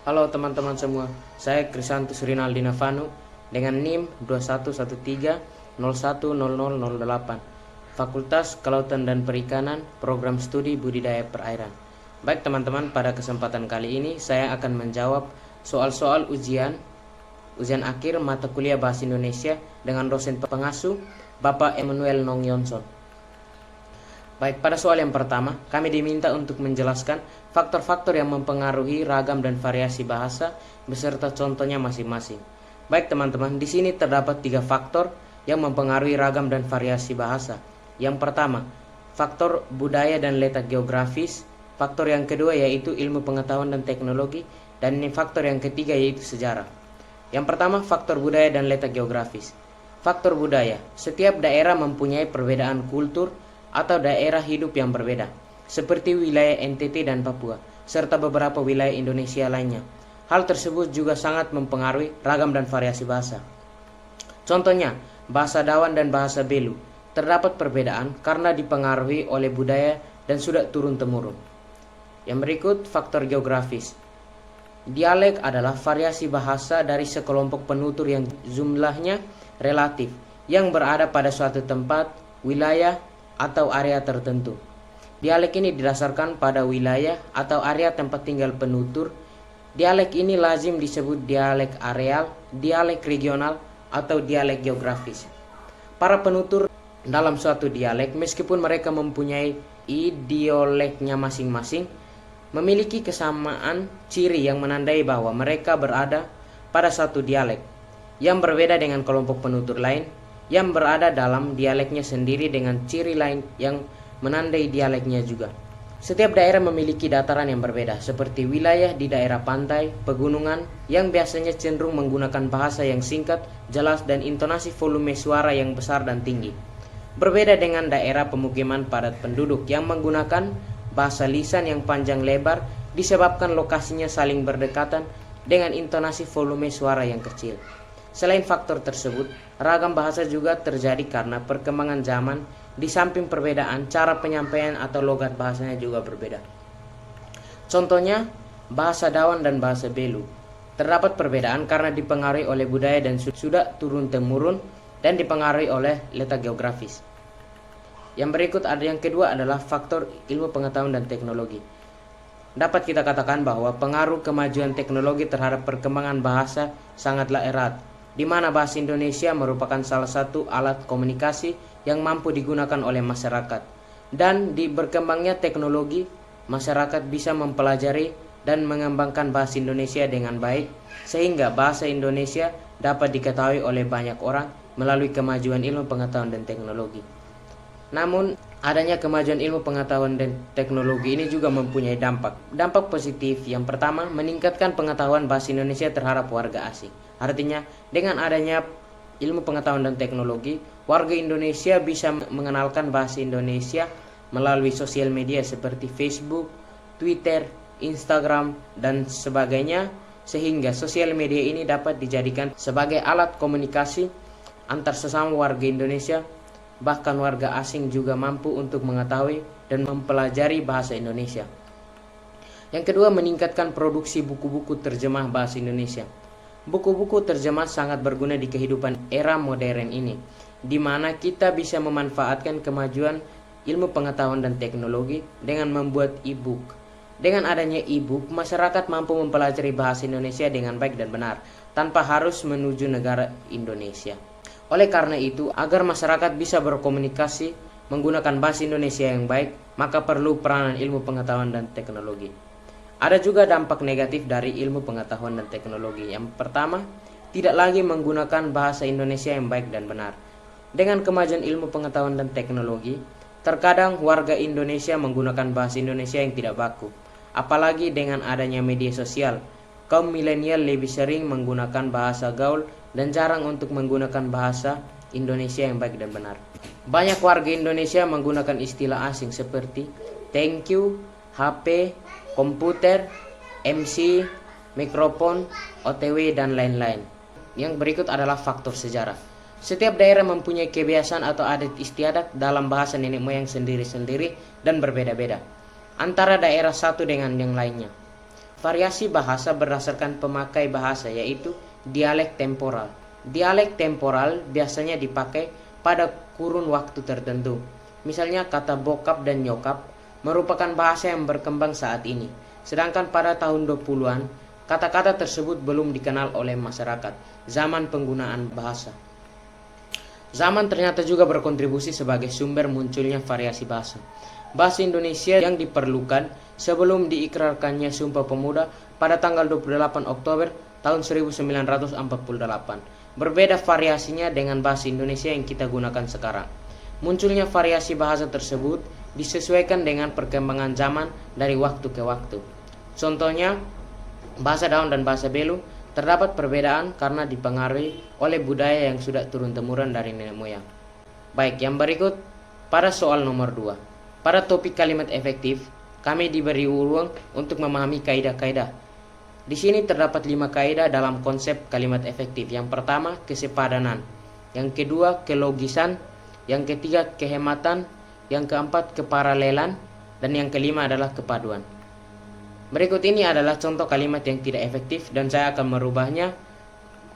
Halo teman-teman semua, saya Krisantus Rinaldi Navanu dengan NIM 2113010008, Fakultas Kelautan dan Perikanan, Program Studi Budidaya Perairan. Baik teman-teman, pada kesempatan kali ini saya akan menjawab soal-soal ujian akhir mata kuliah Bahasa Indonesia dengan dosen pengasuh Bapak Emmanuel Nong Yonson. Baik, pada soal yang pertama, kami diminta untuk menjelaskan faktor-faktor yang mempengaruhi ragam dan variasi bahasa beserta contohnya masing-masing. Baik teman-teman, di sini terdapat 3 faktor yang mempengaruhi ragam dan variasi bahasa. Yang pertama, faktor budaya dan letak geografis. Faktor yang kedua yaitu ilmu pengetahuan dan teknologi. Dan ini faktor yang ketiga yaitu sejarah. Yang pertama, faktor budaya dan letak geografis. Faktor budaya, setiap daerah mempunyai perbedaan kultur atau daerah hidup yang berbeda, seperti wilayah NTT dan Papua, serta beberapa wilayah Indonesia lainnya. Hal tersebut juga sangat mempengaruhi ragam dan variasi bahasa. Contohnya, bahasa Dawan dan bahasa Belu terdapat perbedaan karena dipengaruhi oleh budaya dan sudah turun-temurun. Yang berikut, faktor geografis. Dialek adalah variasi bahasa dari sekelompok penutur yang jumlahnya relatif, yang berada pada suatu tempat, wilayah, atau area tertentu. Dialek ini didasarkan pada wilayah atau area tempat tinggal penutur. Dialek ini lazim disebut dialek areal, dialek regional, atau dialek geografis. Para penutur dalam suatu dialek, meskipun mereka mempunyai idioleknya masing-masing, memiliki kesamaan ciri yang menandai bahwa mereka berada pada satu dialek yang berbeda dengan kelompok penutur lain yang berada dalam dialeknya sendiri dengan ciri lain yang menandai dialeknya juga. Setiap daerah memiliki dataran yang berbeda, seperti wilayah di daerah pantai, pegunungan, yang biasanya cenderung menggunakan bahasa yang singkat, jelas, dan intonasi volume suara yang besar dan tinggi. Berbeda dengan daerah pemukiman padat penduduk yang menggunakan bahasa lisan yang panjang lebar disebabkan lokasinya saling berdekatan dengan intonasi volume suara yang kecil. Selain faktor tersebut, ragam bahasa juga terjadi karena perkembangan zaman. Di samping perbedaan, cara penyampaian atau logat bahasanya juga berbeda. Contohnya, bahasa Dawan dan bahasa Belu terdapat perbedaan karena dipengaruhi oleh budaya dan sudah turun-temurun dan dipengaruhi oleh letak geografis. Yang berikut yang kedua adalah faktor ilmu pengetahuan dan teknologi. Dapat kita katakan bahwa pengaruh kemajuan teknologi terhadap perkembangan bahasa sangatlah erat, di mana bahasa Indonesia merupakan salah satu alat komunikasi yang mampu digunakan oleh masyarakat. Dan di berkembangnya teknologi, masyarakat bisa mempelajari dan mengembangkan bahasa Indonesia dengan baik, sehingga bahasa Indonesia dapat diketahui oleh banyak orang melalui kemajuan ilmu pengetahuan dan teknologi. Namun, adanya kemajuan ilmu pengetahuan dan teknologi ini juga mempunyai dampak positif. Yang pertama, meningkatkan pengetahuan bahasa Indonesia terhadap warga asing. Artinya, dengan adanya ilmu pengetahuan dan teknologi, warga Indonesia bisa mengenalkan bahasa Indonesia melalui sosial media seperti Facebook, Twitter, Instagram, dan sebagainya, sehingga sosial media ini dapat dijadikan sebagai alat komunikasi antar sesama warga Indonesia. Bahkan warga asing juga mampu untuk mengetahui dan mempelajari bahasa Indonesia. Yang kedua, meningkatkan produksi buku-buku terjemah bahasa Indonesia. Buku-buku terjemah sangat berguna di kehidupan era modern ini, di mana kita bisa memanfaatkan kemajuan ilmu pengetahuan dan teknologi dengan membuat e-book. Dengan adanya e-book, masyarakat mampu mempelajari bahasa Indonesia dengan baik dan benar, tanpa harus menuju negara Indonesia. Oleh karena itu, agar masyarakat bisa berkomunikasi menggunakan bahasa Indonesia yang baik, maka perlu peranan ilmu pengetahuan dan teknologi. Ada juga dampak negatif dari ilmu pengetahuan dan teknologi. Yang pertama, tidak lagi menggunakan bahasa Indonesia yang baik dan benar. Dengan kemajuan ilmu pengetahuan dan teknologi, terkadang warga Indonesia menggunakan bahasa Indonesia yang tidak baku. Apalagi dengan adanya media sosial, kaum milenial lebih sering menggunakan bahasa gaul dan jarang untuk menggunakan bahasa Indonesia yang baik dan benar. Banyak warga Indonesia menggunakan istilah asing seperti thank you, HP, komputer, MC, mikrofon, OTW, dan lain-lain. Yang berikut adalah faktor sejarah. Setiap daerah mempunyai kebiasaan atau adat istiadat dalam bahasa nenek moyang sendiri-sendiri dan berbeda-beda antara daerah satu dengan yang lainnya. Variasi bahasa berdasarkan pemakai bahasa yaitu dialek temporal. Dialek temporal biasanya dipakai pada kurun waktu tertentu. Misalnya kata bokap dan nyokap merupakan bahasa yang berkembang saat ini. Sedangkan pada tahun 20-an, kata-kata tersebut belum dikenal oleh masyarakat. Zaman penggunaan bahasa. Zaman ternyata juga berkontribusi sebagai sumber munculnya variasi bahasa. Bahasa Indonesia yang diperlukan sebelum diikrarkannya Sumpah Pemuda pada tanggal 28 Oktober tahun 1948. Berbeda variasinya dengan bahasa Indonesia yang kita gunakan sekarang. Munculnya variasi bahasa tersebut disesuaikan dengan perkembangan zaman dari waktu ke waktu. Contohnya, bahasa Daun dan bahasa Belu terdapat perbedaan karena dipengaruhi oleh budaya yang sudah turun-temurun dari nenek moyang. Baik, yang berikut pada soal nomor 2. Pada topik kalimat efektif, kami diberi ruang untuk memahami kaidah-kaidah. Di sini terdapat 5 kaidah dalam konsep kalimat efektif. Yang pertama, kesepadanan. Yang kedua, kelogisan. Yang ketiga, kehematan. Yang keempat, keparalelan. Dan yang kelima adalah kepaduan. Berikut ini adalah contoh kalimat yang tidak efektif dan saya akan merubahnya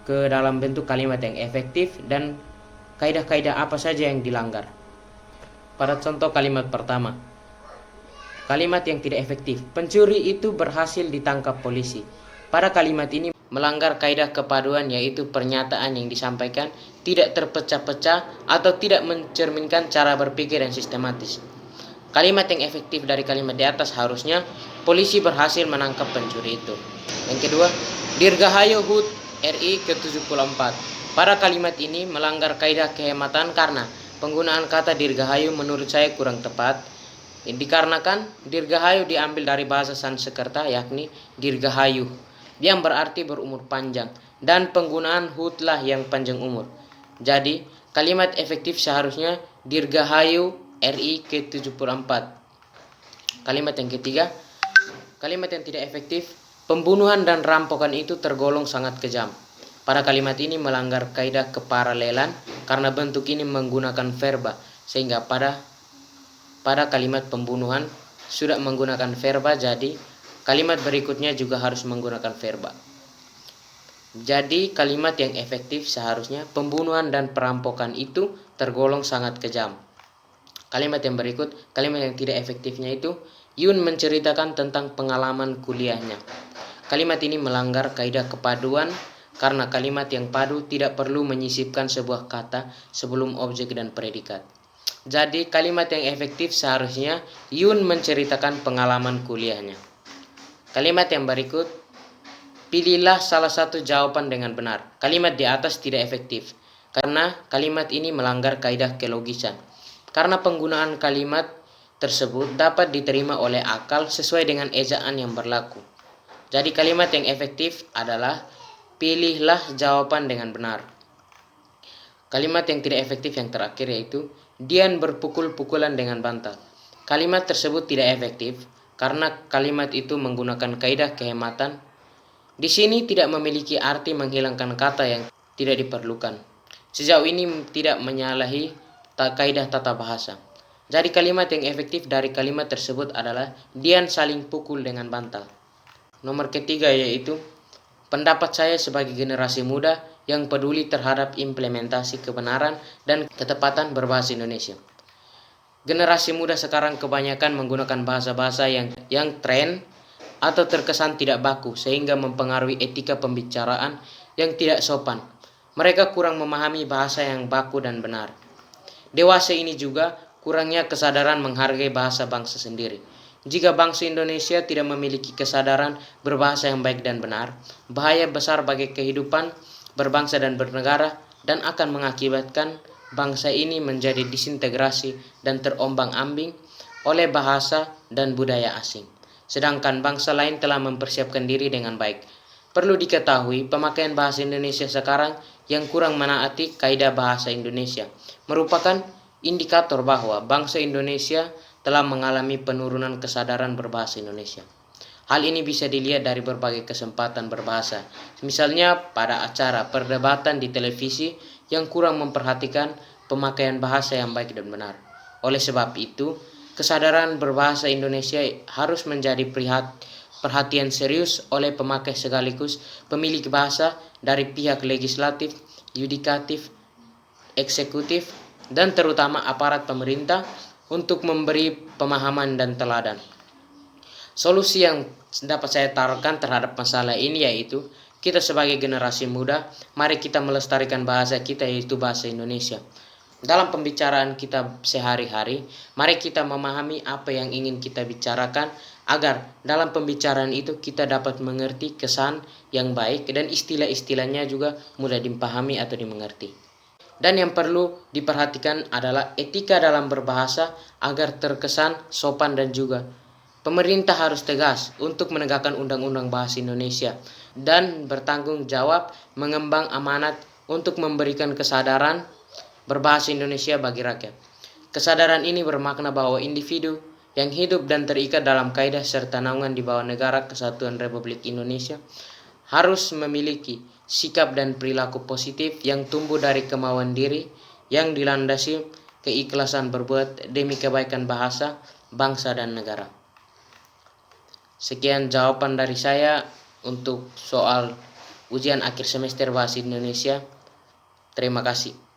ke dalam bentuk kalimat yang efektif dan kaidah-kaidah apa saja yang dilanggar. Pada contoh kalimat pertama, kalimat yang tidak efektif. Pencuri itu berhasil ditangkap polisi. Pada kalimat ini melanggar kaidah kepaduan, yaitu pernyataan yang disampaikan tidak terpecah-pecah atau tidak mencerminkan cara berpikir yang sistematis. Kalimat yang efektif dari kalimat di atas harusnya polisi berhasil menangkap pencuri itu. Yang kedua, Dirgahayu HUT RI ke-74. Pada kalimat ini melanggar kaidah kehematan karena penggunaan kata dirgahayu menurut saya kurang tepat. Dikarenakan dirgahayu diambil dari bahasa Sanskerta yakni dirgahayu yang berarti berumur panjang dan penggunaan hutlah yang panjang umur. Jadi kalimat efektif seharusnya dirgahayu RI ke-74. Kalimat yang ketiga, kalimat yang tidak efektif, pembunuhan dan rampokan itu tergolong sangat kejam. Pada kalimat ini melanggar kaidah keparalelan karena bentuk ini menggunakan verba, sehingga pada kalimat pembunuhan sudah menggunakan verba, jadi kalimat berikutnya juga harus menggunakan verba. Jadi kalimat yang efektif seharusnya pembunuhan dan perampokan itu tergolong sangat kejam. Kalimat yang berikut, kalimat yang tidak efektifnya itu, Yun menceritakan tentang pengalaman kuliahnya. Kalimat ini melanggar kaidah kepaduan karena kalimat yang padu tidak perlu menyisipkan sebuah kata sebelum objek dan predikat. Jadi kalimat yang efektif seharusnya Yun menceritakan pengalaman kuliahnya. Kalimat yang berikut, pilihlah salah satu jawaban dengan benar. Kalimat di atas tidak efektif karena kalimat ini melanggar kaidah kelogisan. Karena penggunaan kalimat tersebut dapat diterima oleh akal sesuai dengan ejaan yang berlaku. Jadi kalimat yang efektif adalah pilihlah jawaban dengan benar. Kalimat yang tidak efektif yang terakhir yaitu Dian berpukul-pukulan dengan bantal. Kalimat tersebut tidak efektif karena kalimat itu menggunakan kaidah kehematan. Di sini tidak memiliki arti menghilangkan kata yang tidak diperlukan. Sejauh ini tidak menyalahi kaidah tata bahasa. Jadi kalimat yang efektif dari kalimat tersebut adalah Dian saling pukul dengan bantal. Nomor ketiga yaitu pendapat saya sebagai generasi muda yang peduli terhadap implementasi kebenaran dan ketepatan berbahasa Indonesia. Generasi muda sekarang kebanyakan menggunakan bahasa-bahasa yang tren atau terkesan tidak baku sehingga mempengaruhi etika pembicaraan yang tidak sopan. Mereka kurang memahami bahasa yang baku dan benar. Dewasa ini juga kurangnya kesadaran menghargai bahasa bangsa sendiri. Jika bangsa Indonesia tidak memiliki kesadaran berbahasa yang baik dan benar, bahaya besar bagi kehidupan berbangsa dan bernegara dan akan mengakibatkan bangsa ini menjadi disintegrasi dan terombang-ambing oleh bahasa dan budaya asing. Sedangkan bangsa lain telah mempersiapkan diri dengan baik. Perlu diketahui, pemakaian bahasa Indonesia sekarang yang kurang menaati kaidah bahasa Indonesia merupakan indikator bahwa bangsa Indonesia telah mengalami penurunan kesadaran berbahasa Indonesia. Hal ini bisa dilihat dari berbagai kesempatan berbahasa, misalnya pada acara perdebatan di televisi yang kurang memperhatikan pemakaian bahasa yang baik dan benar. Oleh sebab itu, Kesadaran berbahasa Indonesia harus menjadi perhatian serius oleh pemakai sekaligus pemilik bahasa dari pihak legislatif, yudikatif, eksekutif, dan terutama aparat pemerintah untuk memberi pemahaman dan teladan. Solusi yang dapat saya taruhkan terhadap masalah ini yaitu kita sebagai generasi muda, mari kita melestarikan bahasa kita yaitu bahasa Indonesia. Dalam pembicaraan kita sehari-hari, mari kita memahami apa yang ingin kita bicarakan agar dalam pembicaraan itu kita dapat mengerti kesan yang baik dan istilah-istilahnya juga mudah dipahami atau dimengerti. Dan yang perlu diperhatikan adalah etika dalam berbahasa agar terkesan sopan dan juga pemerintah harus tegas untuk menegakkan Undang-Undang Bahasa Indonesia dan bertanggung jawab mengembang amanat untuk memberikan kesadaran berbahasa Indonesia bagi rakyat. Kesadaran ini bermakna bahwa individu yang hidup dan terikat dalam kaidah serta naungan di bawah Negara Kesatuan Republik Indonesia harus memiliki sikap dan perilaku positif yang tumbuh dari kemauan diri yang dilandasi keikhlasan berbuat demi kebaikan bahasa, bangsa, dan negara. Sekian jawaban dari saya untuk soal ujian akhir semester Bahasa Indonesia. Terima kasih.